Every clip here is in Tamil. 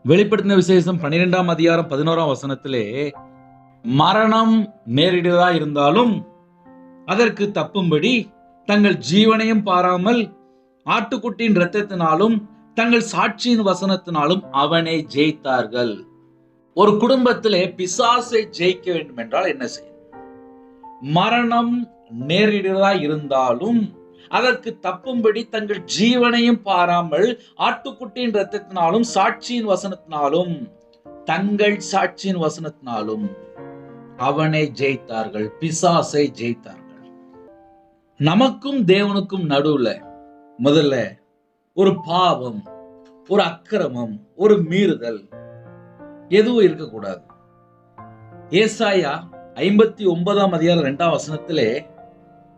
வெளிப்படுத்தின விசேஷம் 12ஆம் அதிகாரம் 11ஆம் வசனத்திலே மரணம் நேரிடுவதா இருந்தாலும் அதற்கு தப்பும்படி தங்கள் ஜீவனையும் பாராமல் ஆட்டுக்குட்டியின் இரத்தத்தினாலும் தங்கள் சாட்சியின் வசனத்தினாலும் அவனை ஜெயித்தார்கள். ஒரு குடும்பத்திலே பிசாசை ஜெயிக்க வேண்டும் என்றால் என்ன செய்யும்? மரணம் நேரிடுவதா இருந்தாலும் அதற்கு தப்பும்படி தங்கள் ஜீவனையும் பாராமல் ஆட்டுக்குட்டியின் இரத்தத்தினாலும் சாட்சியின் வசனத்தினாலும் தங்கள் சாட்சியின் வசனத்தினாலும் அவனை ஜெயித்தார்கள், பிசாசை ஜெயித்தார்கள். நமக்கும் தேவனுக்கும் நடுவுல முதல்ல ஒரு பாவம், ஒரு அக்கிரமம், ஒரு மீறுதல் எதுவும் இருக்கக்கூடாது. ஏசாயா 59ஆம் அதிகாரம் 2ஆம் வசனத்திலே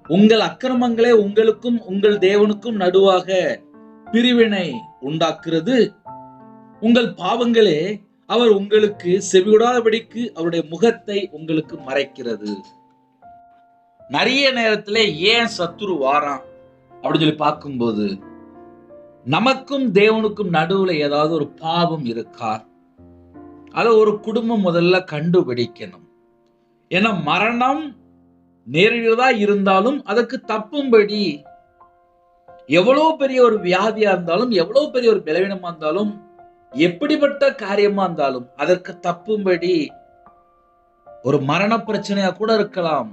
உங்கள் அக்கிரமங்களே உங்களுக்கும் உங்கள் தேவனுக்கும் நடுவாக பிரிவினை உண்டாக்குறது, உங்கள் பாவங்களே அவர் உங்களுக்கு செவிவிடாதபடிக்கு அவருடைய முகத்தை உங்களுக்கு மறைக்கிறது. நிறைய நேரத்துல ஏன் சத்துரு வாரான் அப்படின்னு சொல்லி பார்க்கும்போது நமக்கும் தேவனுக்கும் நடுவுல ஏதாவது ஒரு பாவம் இருக்கா, அதை ஒரு குடும்பம் முதல்ல கண்டுபிடிக்கணும். ஏன்னா மரணம் நேரிடுவதா இருந்தாலும் அதற்கு தப்பும்படி எவ்வளவு பெரிய ஒரு வியாதியா இருந்தாலும், எவ்வளவு பெரிய ஒரு பலவீனமா இருந்தாலும், எப்படிப்பட்ட காரியமா இருந்தாலும் அதற்கு தப்பும்படி ஒரு மரண பிரச்சனையா கூட இருக்கலாம்,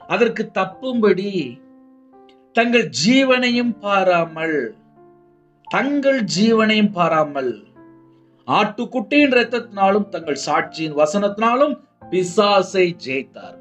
அதற்கு தப்பும்படி தங்கள் ஜீவனையும் பாராமல் ஆட்டுக்குட்டியின் இரத்தத்தினாலும் தங்கள் சாட்சியின் வசனத்தினாலும் பிசாசை ஜெயித்தார்.